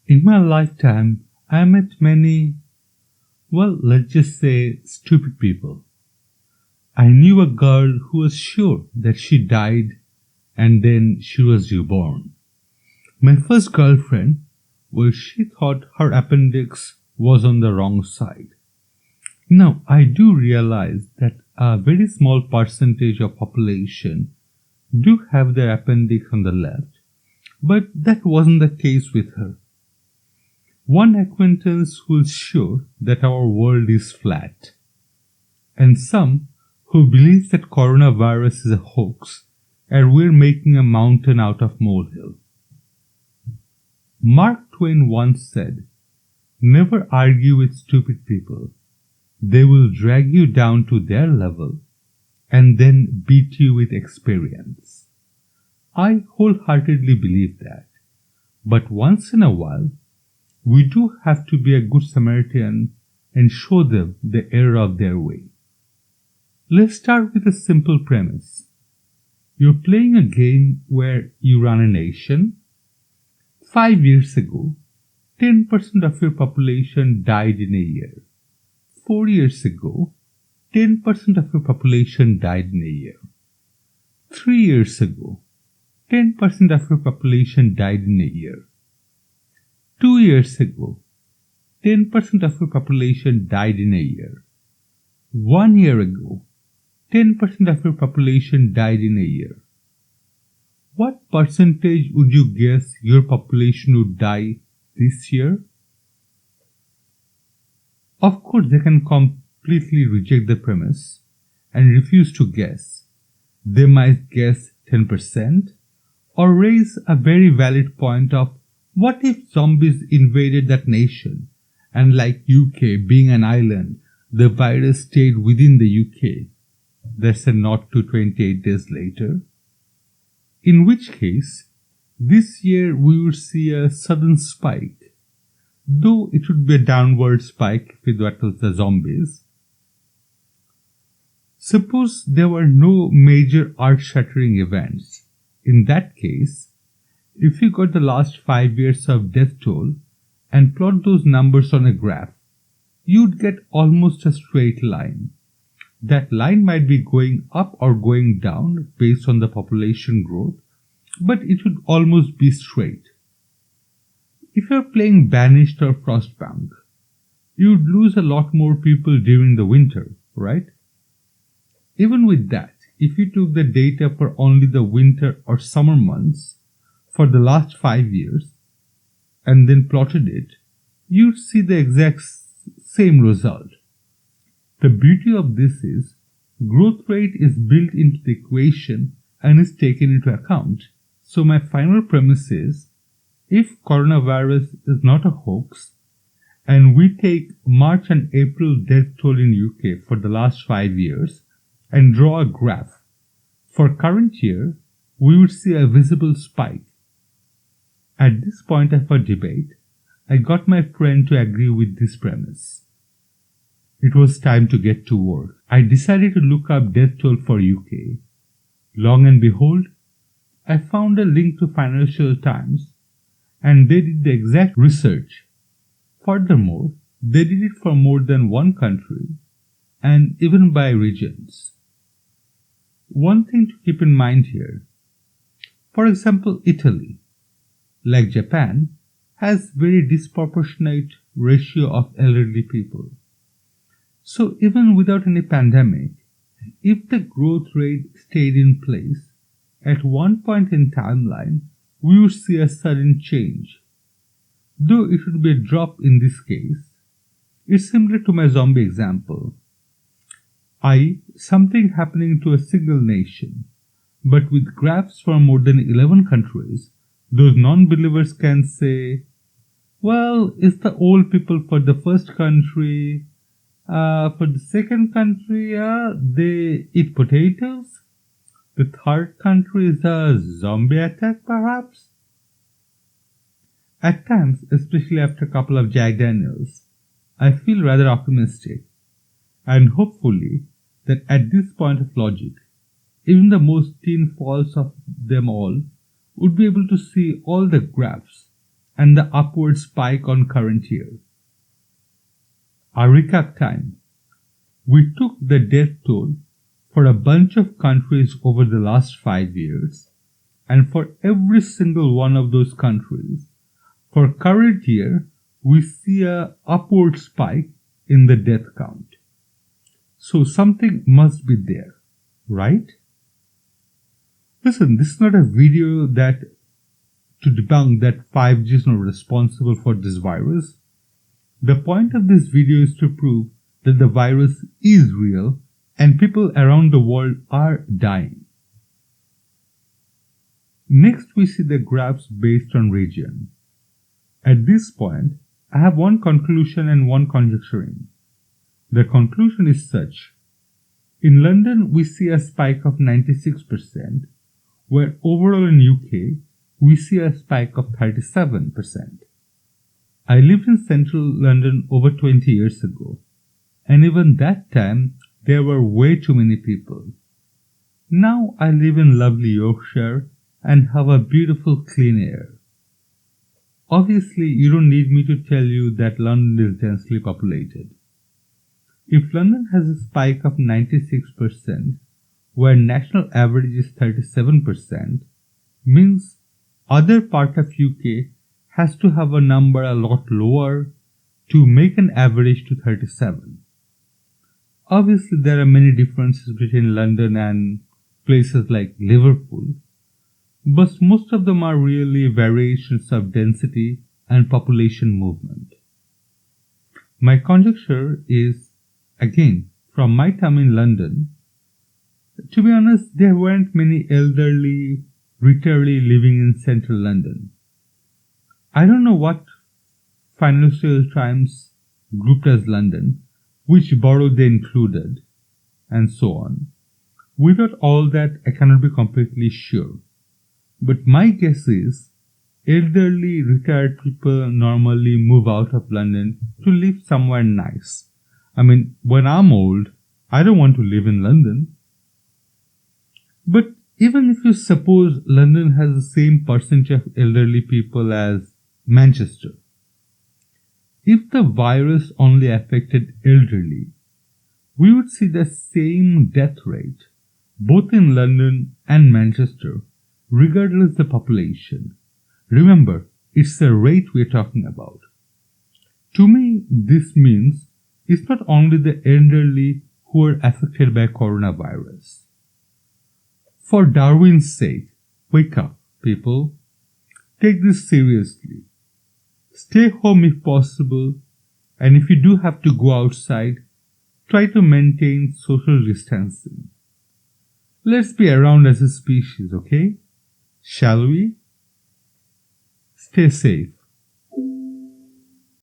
In my lifetime, I met many, well, let's just say stupid people. I knew a girl who was sure that she died and then she was reborn. My first girlfriend, well, she thought her appendix was on the wrong side. Now, I do realize that a very small percentage of population do have their appendix on the left, but that wasn't the case with her. One acquaintance who is sure that our world is flat, and some who believes that coronavirus is a hoax and we're making a mountain out of molehill. Mark Twain once said, "Never argue with stupid people. They will drag you down to their level and then beat you with experience." I wholeheartedly believe that. But once in a while, we do have to be a good Samaritan and show them the error of their way. Let's start with a simple premise. You're playing a game where you run a nation. 5 years ago, 10% of your population died in a year. 4 years ago, 10% of your population died in a year. 3 years ago, 10% of your population died in a year. 2 years ago, 10% of your population died in a year. 1 year ago, 10% of your population died in a year. What percentage would you guess your population would die this year? Of course, they can completely reject the premise and refuse to guess. They might guess 10% or raise a very valid point of, what if zombies invaded that nation and, like UK being an island, the virus stayed within the UK? That's a not to 28 days later. In which case, this year we would see a sudden spike, though it would be a downward spike if that was the zombies. Suppose there were no major earth-shattering events. In that case, if you got the last 5 years of death toll and plot those numbers on a graph, you'd get almost a straight line. That line might be going up or going down based on the population growth, but it would almost be straight. If you're playing Banished or Frostpunk, you'd lose a lot more people during the winter, right? Even with that, if you took the data for only the winter or summer months for the last 5 years and then plotted it, you'd see the exact same result. The beauty of this is growth rate is built into the equation and is taken into account. So my final premise is, if coronavirus is not a hoax and we take March and April death toll in UK for the last 5 years and draw a graph, for current year we would see a visible spike. At this point of our debate, I got my friend to agree with this premise. It was time to get to work. I decided to look up death toll for UK. Long and behold, I found a link to Financial Times and they did the exact research. Furthermore, they did it for more than one country and even by regions. One thing to keep in mind here, for example, Italy, like Japan, has very disproportionate ratio of elderly people. So even without any pandemic, if the growth rate stayed in place, at one point in timeline, we would see a sudden change. Though it would be a drop in this case, it's similar to my zombie example. Something happening to a single nation, but with graphs for more than 11 countries, those non-believers can say, well, it's the old people for the first country, for the second country, they eat potatoes. The third country is a zombie attack, perhaps. At times, especially after a couple of Jack Daniels, I feel rather optimistic, and hopefully that at this point of logic, even the most teen false of them all would be able to see all the graphs and the upward spike on current year. Our recap time. We took the death toll for a bunch of countries over the last 5 years, and for every single one of those countries, for current year, we see a upward spike in the death count. So something must be there, right? Listen, this is not a video to debunk that 5G is not responsible for this virus. The point of this video is to prove that the virus is real and people around the world are dying. Next, we see the graphs based on region. At this point, I have one conclusion and one conjecturing. The conclusion is such. In London, we see a spike of 96%, where overall in UK, we see a spike of 37%. I lived in central London over 20 years ago, and even that time, there were way too many people. Now I live in lovely Yorkshire and have a beautiful clean air. Obviously, you don't need me to tell you that London is densely populated. If London has a spike of 96%, where national average is 37%, means other part of UK has to have a number a lot lower to make an average to 37. Obviously, there are many differences between London and places like Liverpool, but most of them are really variations of density and population movement. My conjecture is, again, from my time in London, to be honest, there weren't many elderly, retirees living in central London. I don't know what Financial Times grouped as London, which borough they included, and so on. Without all that, I cannot be completely sure. But my guess is, elderly, retired people normally move out of London to live somewhere nice. I mean, when I'm old, I don't want to live in London. But even if you suppose London has the same percentage of elderly people as Manchester, if the virus only affected elderly, we would see the same death rate both in London and Manchester, regardless of the population. Remember, it's the rate we're talking about. To me, this means it's not only the elderly who are affected by coronavirus. For Darwin's sake, wake up, people. Take this seriously. Stay home if possible, and if you do have to go outside, try to maintain social distancing. Let's be around as a species, okay? Shall we? Stay safe.